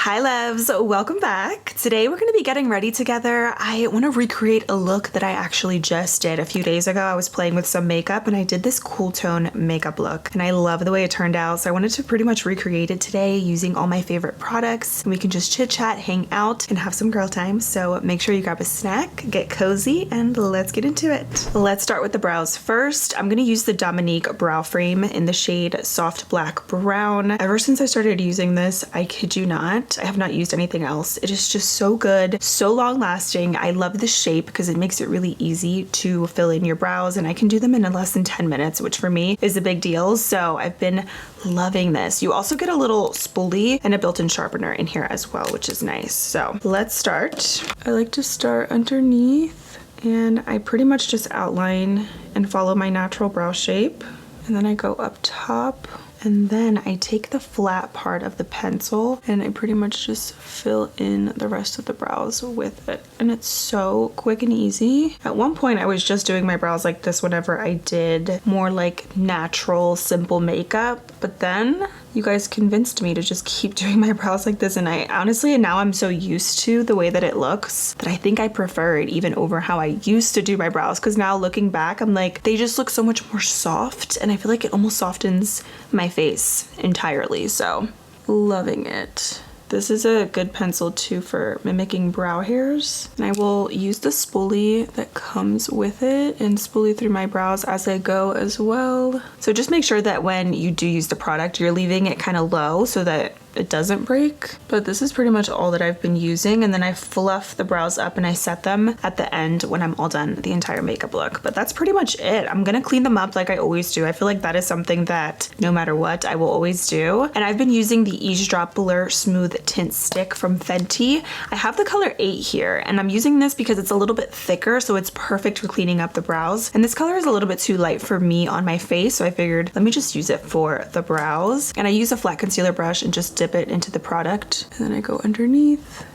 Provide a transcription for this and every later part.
Hi loves, welcome back. Today we're going to be getting ready together. I want to recreate a look that I actually just did a few days ago. I was playing with some makeup and I did this cool tone makeup look and I love the way it turned out. So I wanted to pretty much recreate it today using all my favorite products. And we can just chit chat, hang out, and have some girl time. So make sure you grab a snack, get cozy, and let's get into it. Let's start with the brows first. I'm going to use the Dominique brow frame in the shade Soft Black Brown. Ever since I started using this, I kid you not, I have not used anything else. It is just so good, so long lasting. I love the shape because it makes it really easy to fill in your brows, and I can do them in less than 10 minutes, which for me is a big deal. So I've been loving this. You also get a little spoolie and a built-in sharpener in here as well, which is nice. So let's start. I like to start underneath and I pretty much just outline and follow my natural brow shape. And then I go up top. And then I take the flat part of the pencil and I pretty much just fill in the rest of the brows with it. And it's so quick and easy. At one point I was just doing my brows like this whenever I did more like natural, simple makeup. But then you guys convinced me to just keep doing my brows like this, and I honestly, now I'm so used to the way that it looks that I think I prefer it even over how I used to do my brows, because now looking back I'm like, they just look so much more soft and I feel like it almost softens my face entirely. So loving it. This is a good pencil too for mimicking brow hairs. And I will use the spoolie that comes with it and spoolie through my brows as I go as well. So just make sure that when you do use the product, you're leaving it kind of low so that it doesn't break. But this is pretty much all that I've been using, and then I fluff the brows up and I set them at the end when I'm all done the entire makeup look. But that's pretty much it. I'm gonna clean them up like I always do. I feel like that is something that no matter what I will always do. And I've been using the Eavesdrop Blur Smooth Tint Stick from Fenty. I have the color 8 here and I'm using this because it's a little bit thicker, so it's perfect for cleaning up the brows. And this color is a little bit too light for me on my face, so I figured let me just use it for the brows. And I use a flat concealer brush and just dip it into the product, and then I go underneath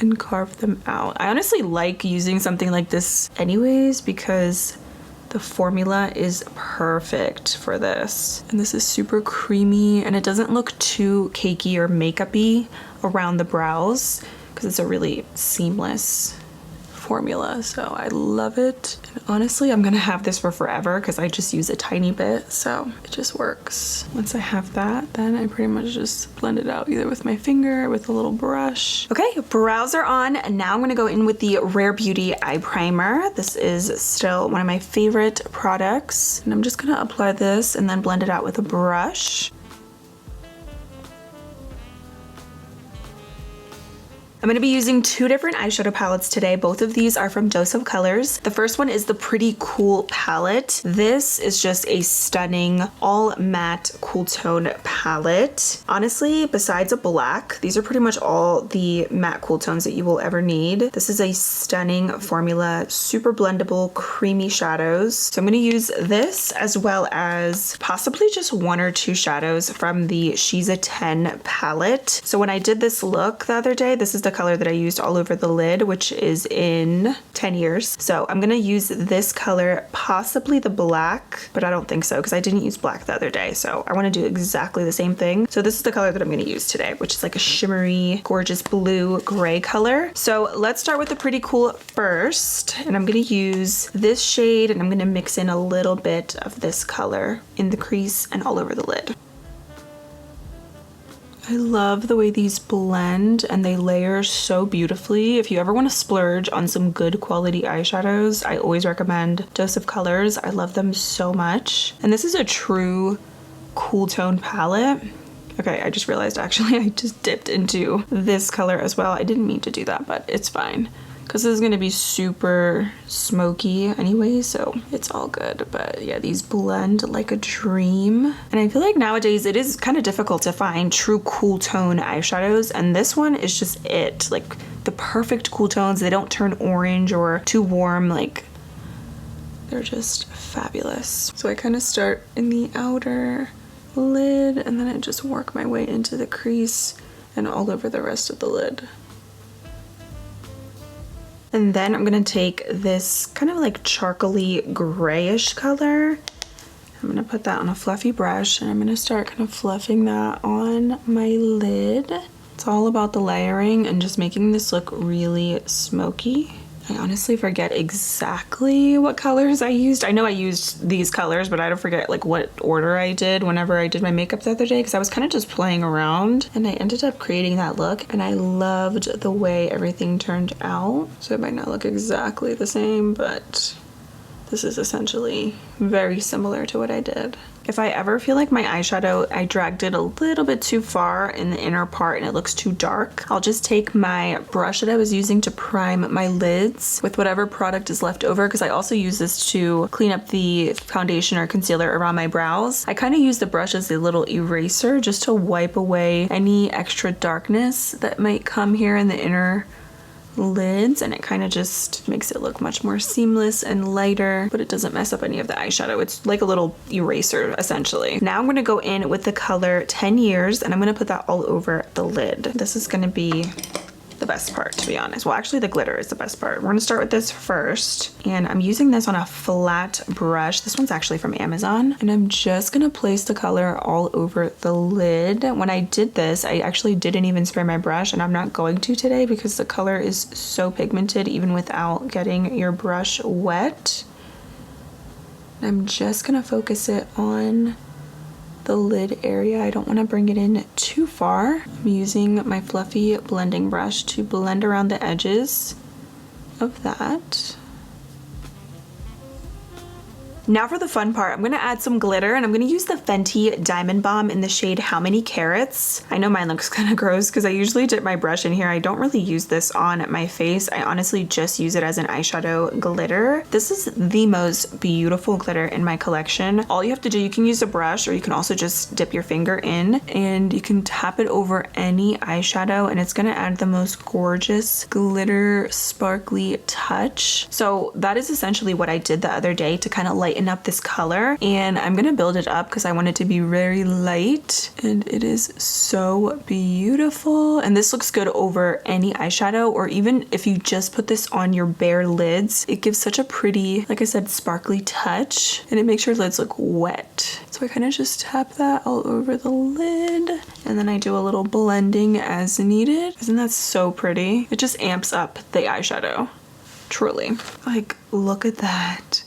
and carve them out. I honestly like using something like this anyways because the formula is perfect for this. And this is super creamy and it doesn't look too cakey or makeup-y around the brows because it's a really seamless formula. So I love it. And honestly, I'm gonna have this for forever because I just use a tiny bit, so it just works. Once I have that, then I pretty much just blend it out either with my finger or with a little brush. Okay, brows are on, and now I'm gonna go in with the Rare Beauty eye primer. This is still one of my favorite products, and I'm just gonna apply this and then blend it out with a brush. I'm going to be using two different eyeshadow palettes today. Both of these are from Dose of Colors. The first one is the Pretty Cool palette. This is just a stunning all matte cool tone palette. Honestly, besides a black, these are pretty much all the matte cool tones that you will ever need. This is a stunning formula, super blendable, creamy shadows. So I'm going to use this as well as possibly just one or two shadows from the She's a 10 palette. So when I did this look the other day, this is the color that I used all over the lid, which is in 10 years. So I'm gonna use this color, possibly the black, but I don't think so because I didn't use black the other day. So I want to do exactly the same thing. So this is the color that I'm gonna use today, which is like a shimmery, gorgeous blue gray color. So let's start with the Pretty Cool first. And I'm gonna use this shade and I'm gonna mix in a little bit of this color in the crease and all over the lid. I love the way these blend and they layer so beautifully. If you ever want to splurge on some good quality eyeshadows, I always recommend Dose of Colors. I love them so much. And this is a true cool tone palette. Okay, I just realized actually I just dipped into this color as well. I didn't mean to do that, but it's fine, because this is going to be super smoky anyway, so it's all good. But yeah, these blend like a dream. And I feel like nowadays it is kind of difficult to find true cool tone eyeshadows, and this one is just it. Like the perfect cool tones. They don't turn orange or too warm. Like they're just fabulous. So I kind of start in the outer lid and then I just work my way into the crease and all over the rest of the lid. And then I'm gonna take this kind of like charcoaly grayish color. I'm gonna put that on a fluffy brush and I'm gonna start kind of fluffing that on my lid. It's all about the layering and just making this look really smoky. I honestly forget exactly what colors I used. I know I used these colors, but I don't forget like what order I did whenever I did my makeup the other day, because I was kind of just playing around and I ended up creating that look, and I loved the way everything turned out. So it might not look exactly the same, but this is essentially very similar to what I did. If I ever feel like my eyeshadow, I dragged it a little bit too far in the inner part and it looks too dark, I'll just take my brush that I was using to prime my lids with whatever product is left over, because I also use this to clean up the foundation or concealer around my brows. I kind of use the brush as a little eraser just to wipe away any extra darkness that might come here in the inner lids, and it kind of just makes it look much more seamless and lighter, but it doesn't mess up any of the eyeshadow. It's like a little eraser essentially. Now I'm going to go in with the color 10 Years and I'm going to put that all over the lid. This is going to be the best part, to be honest. Well, actually the glitter is the best part. We're gonna start with this first, and I'm using this on a flat brush. This one's actually from Amazon, and I'm just gonna place the color all over the lid. When I did this, I actually didn't even spray my brush, and I'm not going to today because the color is so pigmented even without getting your brush wet. I'm just gonna focus it on the lid area. I don't want to bring it in too far. I'm using my fluffy blending brush to blend around the edges of that. Now for the fun part, I'm gonna add some glitter, and I'm gonna use the Fenty Diamond Bomb in the shade How Many Carats. I know mine looks kind of gross because I usually dip my brush in here. I don't really use this on my face. I honestly just use it as an eyeshadow glitter. This is the most beautiful glitter in my collection. All you have to do, you can use a brush or you can also just dip your finger in and you can tap it over any eyeshadow, and it's gonna add the most gorgeous glitter sparkly touch. So that is essentially what I did the other day to kind of lighten up this color, and I'm gonna build it up because I want it to be very light, and it is so beautiful. And this looks good over any eyeshadow, or even if you just put this on your bare lids, it gives such a pretty, like I said, sparkly touch, and it makes your lids look wet. So I kind of just tap that all over the lid, and then I do a little blending as needed. Isn't that so pretty? It just amps up the eyeshadow, truly. Like, look at that.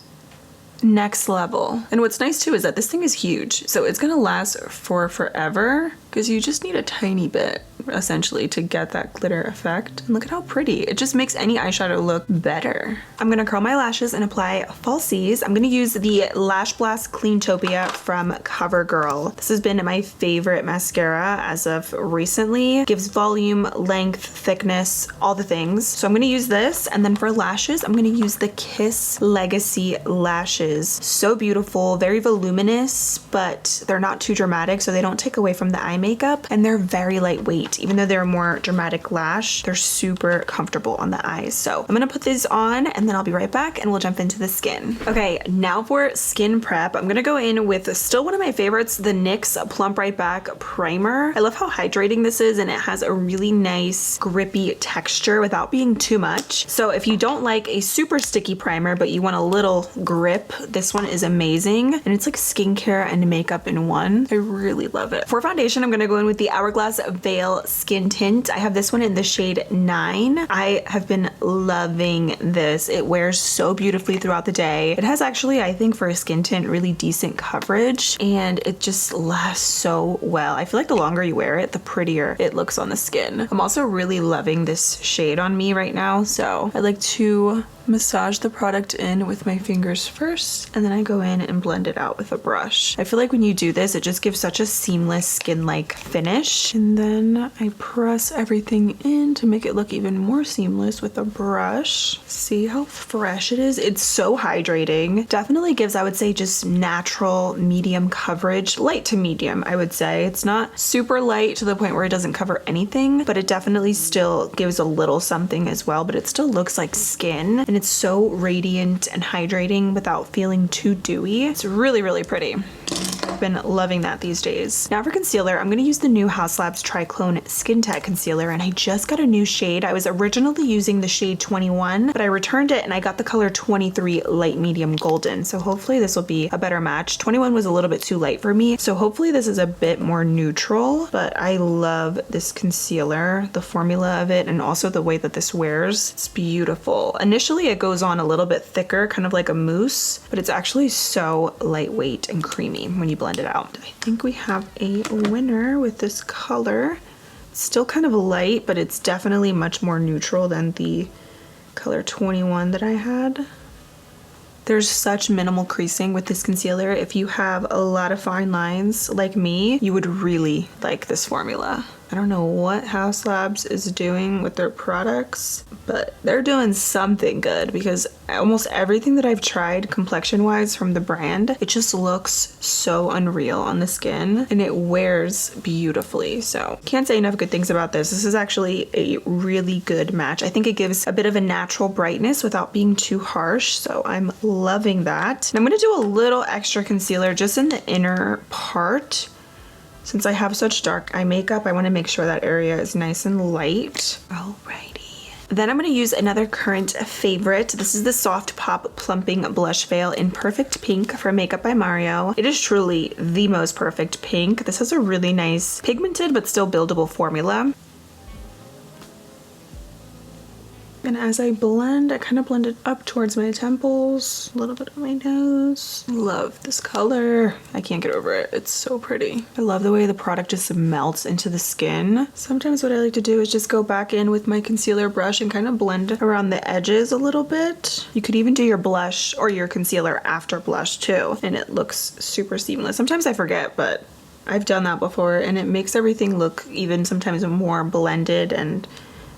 Next level. And what's nice too is that this thing is huge, so it's gonna last for forever because you just need a tiny bit essentially to get that glitter effect. And look at how pretty. It just makes any eyeshadow look better. I'm gonna curl my lashes and apply falsies. I'm gonna use the Lash Blast Cleantopia from CoverGirl. This has been my favorite mascara as of recently. Gives volume, length, thickness, all the things. So I'm gonna use this, and then for lashes, I'm gonna use the Kiss Legacy lashes. So beautiful, very voluminous, but they're not too dramatic, so they don't take away from the eye makeup, and they're very lightweight. Even though they're a more dramatic lash, they're super comfortable on the eyes. So I'm gonna put these on, and then I'll be right back and we'll jump into the skin. Okay, now for skin prep, I'm gonna go in with still one of my favorites, the NYX Plump Right Back Primer. I love how hydrating this is, and it has a really nice grippy texture without being too much. So if you don't like a super sticky primer, but you want a little grip, this one is amazing, and it's like skincare and makeup in one. I really love it. For foundation, I'm gonna go in with the Hourglass Veil Skin Tint. I have this one in the shade 9. I have been loving this. It wears so beautifully throughout the day. It has actually, I think for a skin tint, really decent coverage, and it just lasts so well. I feel like the longer you wear it, the prettier it looks on the skin. I'm also really loving this shade on me right now, so I like to massage the product in with my fingers first, and then I go in and blend it out with a brush. I feel like when you do this, it just gives such a seamless skin-like finish. And then I press everything in to make it look even more seamless with a brush. See how fresh it is? It's so hydrating. Definitely gives, I would say, just natural medium coverage, light to medium, I would say. It's not super light to the point where it doesn't cover anything, but it definitely still gives a little something as well, but it still looks like skin, and it's so radiant and hydrating without feeling too dewy. It's really, really pretty. Been loving that these days. Now for concealer, I'm going to use the new Haus Labs Triclone Skin Tech Concealer, and I just got a new shade. I was originally using the shade 21, but I returned it and I got the color 23 Light Medium Golden. So hopefully this will be a better match. 21 was a little bit too light for me, so hopefully this is a bit more neutral, but I love this concealer, the formula of it, and also the way that this wears. It's beautiful. Initially it goes on a little bit thicker, kind of like a mousse, but it's actually so lightweight and creamy when you blend it out. I think we have a winner with this color. It's still kind of light, but it's definitely much more neutral than the color 21 that I had. There's such minimal creasing with this concealer. If you have a lot of fine lines like me, you would really like this formula. I don't know what Haus Labs is doing with their products, but they're doing something good, because almost everything that I've tried complexion wise from the brand, it just looks so unreal on the skin and it wears beautifully. So can't say enough good things about this. This is actually a really good match. I think it gives a bit of a natural brightness without being too harsh. So I'm loving that. And I'm going to do a little extra concealer just in the inner part. Since I have such dark eye makeup, I want to make sure that area is nice and light. Alrighty. Then I'm going to use another current favorite. This is the Soft Pop Plumping Blush Veil in Perfect Pink from Makeup by Mario. It is truly the most perfect pink. This has a really nice pigmented but still buildable formula. And as I blend, I kind of blend it up towards my temples, a little bit on my nose. Love this color. I can't get over it. It's so pretty. I love the way the product just melts into the skin. Sometimes what I like to do is just go back in with my concealer brush and kind of blend around the edges a little bit. You could even do your blush or your concealer after blush too, and it looks super seamless. Sometimes I forget, but I've done that before, and it makes everything look even sometimes more blended and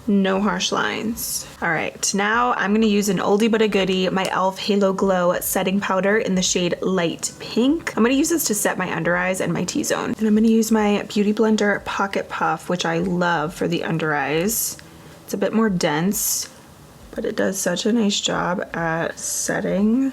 no harsh lines. All right, now I'm going to use an oldie but a goodie, my e.l.f. Halo Glow setting powder in the shade Light Pink. I'm going to use this to set my under eyes and my T-zone. And I'm going to use my Beauty Blender Pocket Puff, which I love for the under eyes. It's a bit more dense, but it does such a nice job at setting.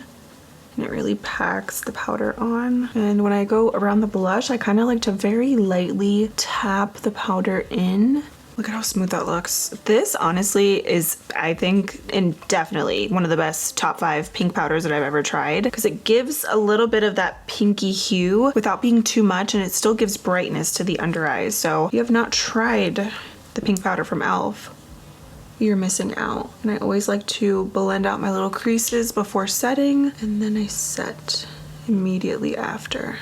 And it really packs the powder on. And when I go around the blush, I kind of like to very lightly tap the powder in. Look at how smooth that looks. This honestly is, I think, and definitely one of the best top 5 pink powders that I've ever tried, because it gives a little bit of that pinky hue without being too much, and it still gives brightness to the under eyes. So if you have not tried the pink powder from e.l.f., you're missing out. And I always like to blend out my little creases before setting, and then I set immediately after.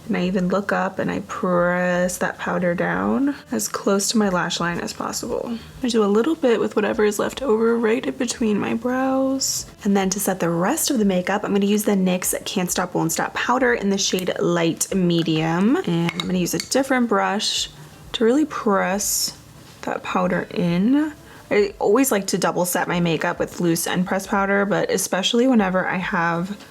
And I even look up and I press that powder down as close to my lash line as possible. I do a little bit with whatever is left over right in between my brows. And then to set the rest of the makeup, I'm going to use the NYX Can't Stop Won't Stop powder in the shade Light Medium. And I'm going to use a different brush to really press that powder in. I always like to double set my makeup with loose and pressed powder, but especially whenever I have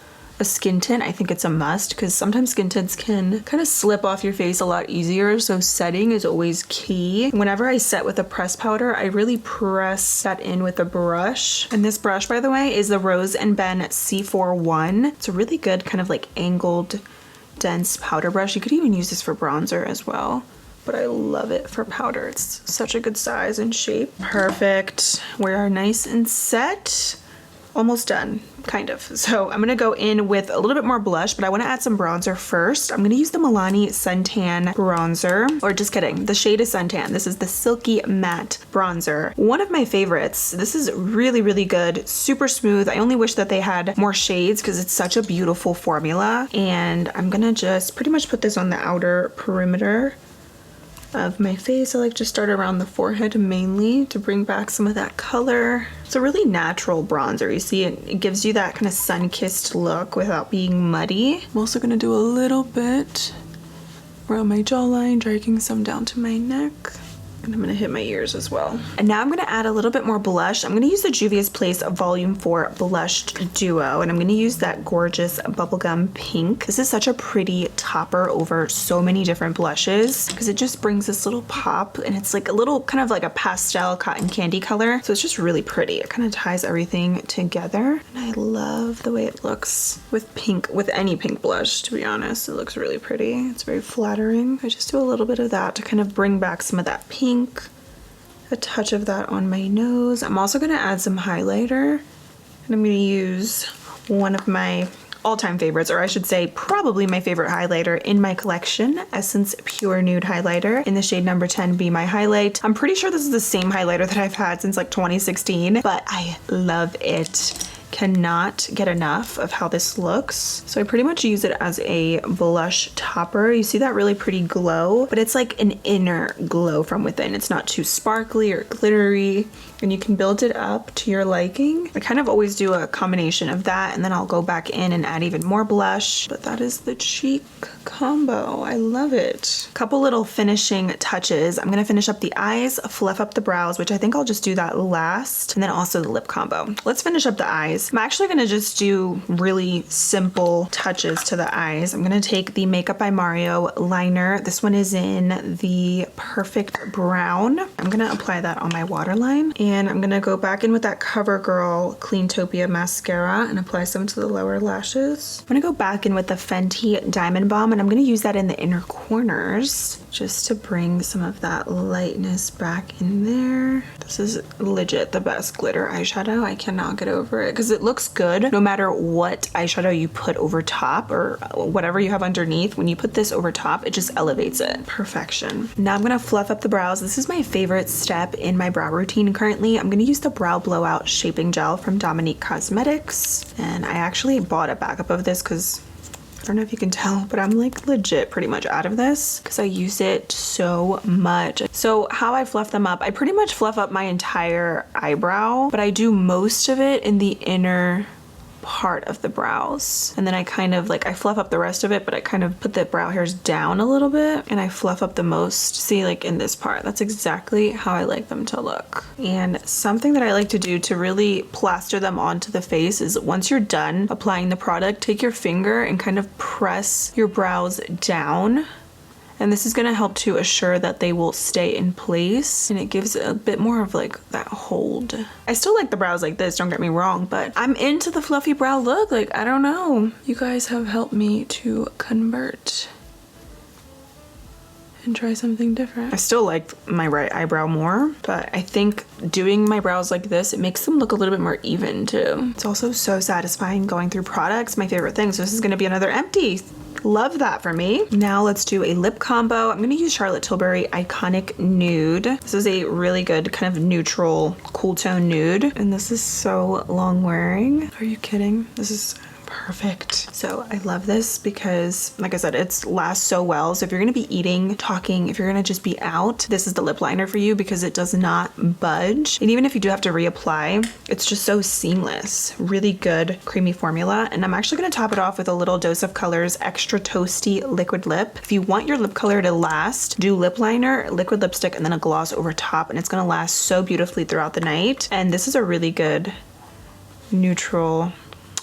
a skin tint, I think it's a must, because sometimes skin tints can kind of slip off your face a lot easier, so setting is always key. Whenever I set with a pressed powder, I really press that in with a brush. And this brush, by the way, is the Rose and Ben C41. It's a really good kind of like angled, dense powder brush. You could even use this for bronzer as well, but I love it for powder. It's such a good size and shape. Perfect. We are nice and set. Almost done, kind of. So I'm gonna go in with a little bit more blush, but I wanna add some bronzer first. I'm gonna use the Milani Suntan bronzer, or just kidding, the shade is Suntan. This is the Silky Matte bronzer. One of my favorites. This is really, really good, super smooth. I only wish that they had more shades because it's such a beautiful formula. And I'm gonna just pretty much put this on the outer perimeter of my face. I like to start around the forehead mainly to bring back some of that color. It's a really natural bronzer. You see, it gives you that kind of sun-kissed look without being muddy. I'm also gonna do a little bit around my jawline, dragging some down to my neck. And I'm gonna hit my ears as well. And now I'm gonna add a little bit more blush. I'm gonna use the Juvia's Place Volume 4 Blushed Duo, and I'm gonna use that gorgeous bubblegum pink. This is such a pretty topper over so many different blushes because it just brings this little pop, and it's like a little kind of like a pastel cotton candy color. So it's just really pretty. It kind of ties everything together. And I love the way it looks with pink, with any pink blush, to be honest. It looks really pretty. It's very flattering. I just do a little bit of that to kind of bring back some of that pink. A touch of that on my nose. I'm also gonna add some highlighter, and I'm gonna use one of my all-time favorites, or I should say probably my favorite highlighter in my collection, Essence Pure Nude Highlighter in the shade number 10, Be My Highlight. I'm pretty sure this is the same highlighter that I've had since like 2016, but I love it. Cannot get enough of how this looks. So I pretty much use it as a blush topper. You see that really pretty glow, but it's like an inner glow from within. It's not too sparkly or glittery, and you can build it up to your liking. I kind of always do a combination of that, and then I'll go back in and add even more blush, but that is the cheek combo. I love it. Couple little finishing touches. I'm gonna finish up the eyes, fluff up the brows, which I think I'll just do that last, and then also the lip combo. Let's finish up the eyes. I'm actually gonna just do really simple touches to the eyes. I'm gonna take the Makeup by Mario liner. This one is in the Perfect Brown. I'm gonna apply that on my waterline, and I'm gonna go back in with that CoverGirl Cleantopia mascara and apply some to the lower lashes. I'm gonna go back in with the Fenty Diamond Balm, and I'm gonna use that in the inner corners just to bring some of that lightness back in there. This is legit the best glitter eyeshadow. I cannot get over it because it looks good no matter what eyeshadow you put over top or whatever you have underneath. When you put this over top, it just elevates it. Perfection. Now I'm gonna fluff up the brows. This is my favorite step in my brow routine currently. I'm gonna use the Brow Blowout Shaping Gel from Dominique Cosmetics, and I actually bought a backup of this because I don't know if you can tell, but I'm like legit pretty much out of this because I use it so much. So how I fluff them up, I pretty much fluff up my entire eyebrow, but I do most of it in the inner part of the brows, and then I kind of like I fluff up the rest of it, but I kind of put the brow hairs down a little bit and I fluff up the most. See, like in this part, that's exactly how I like them to look. And something that I like to do to really plaster them onto the face is once you're done applying the product, take your finger and kind of press your brows down. And this is gonna help to assure that they will stay in place, and it gives a bit more of like that hold. I still like the brows like this, don't get me wrong, but I'm into the fluffy brow look. Like, I don't know. You guys have helped me to convert and try something different. I still like my right eyebrow more, but I think doing my brows like this, it makes them look a little bit more even too. It's also so satisfying going through products, my favorite thing. So this is gonna be another empty. Love that for me. Now let's do a lip combo. I'm gonna use Charlotte Tilbury Iconic Nude. This is a really good kind of neutral, cool tone nude. And this is so long wearing. Are you kidding? This is perfect. So I love this because, like I said, it lasts so well. So if you're gonna be eating, talking, if you're gonna just be out, this is the lip liner for you because it does not budge. And even if you do have to reapply, it's just so seamless. Really good creamy formula. And I'm actually gonna top it off with a little Dose of Colors Extra Toasty Liquid Lip. If you want your lip color to last, do lip liner, liquid lipstick, and then a gloss over top, and it's gonna last so beautifully throughout the night. And this is a really good neutral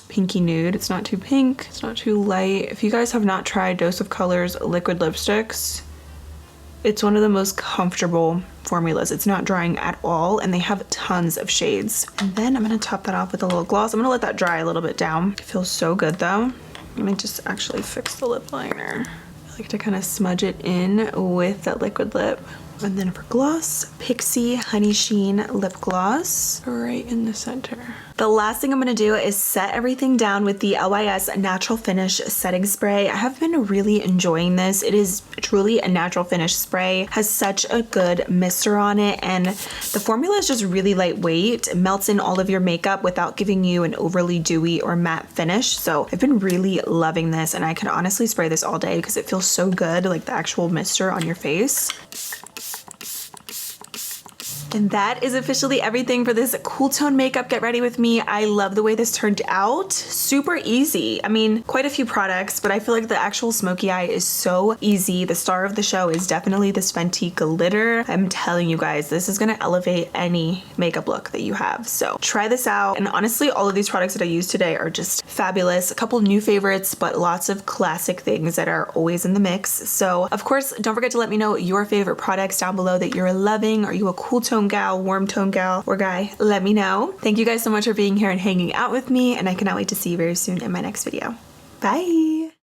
pinky nude. It's not too pink, it's not too light. If you guys have not tried Dose of Colors liquid lipsticks, it's one of the most comfortable formulas. It's not drying at all, and they have tons of shades. And then I'm gonna top that off with a little gloss. I'm gonna let that dry a little bit down. It feels so good though. I'm gonna just actually fix the lip liner. I like to kind of smudge it in with that liquid lip. And then for gloss, Pixie Honey Sheen Lip Gloss right in the center. The last thing I'm gonna do is set everything down with the LYS Natural Finish Setting Spray. I have been really enjoying this. It is truly a natural finish spray, has such a good mister on it, and the formula is just really lightweight. It melts in all of your makeup without giving you an overly dewy or matte finish. So I've been really loving this, and I can honestly spray this all day because it feels so good, like the actual mister on your face. And that is officially everything for this cool tone makeup Get Ready With Me. I love the way this turned out. Super easy. I mean, quite a few products, but I feel like the actual smoky eye is so easy. The star of the show is definitely this Fenty glitter. I'm telling you guys, this is gonna elevate any makeup look that you have. So try this out. And honestly, all of these products that I used today are just fabulous. A couple new favorites, but lots of classic things that are always in the mix. So of course, don't forget to let me know your favorite products down below that you're loving. Are you a cool tone gal, warm tone gal, or guy? Let me know. Thank you guys so much for being here and hanging out with me, and I cannot wait to see you very soon in my next video. Bye!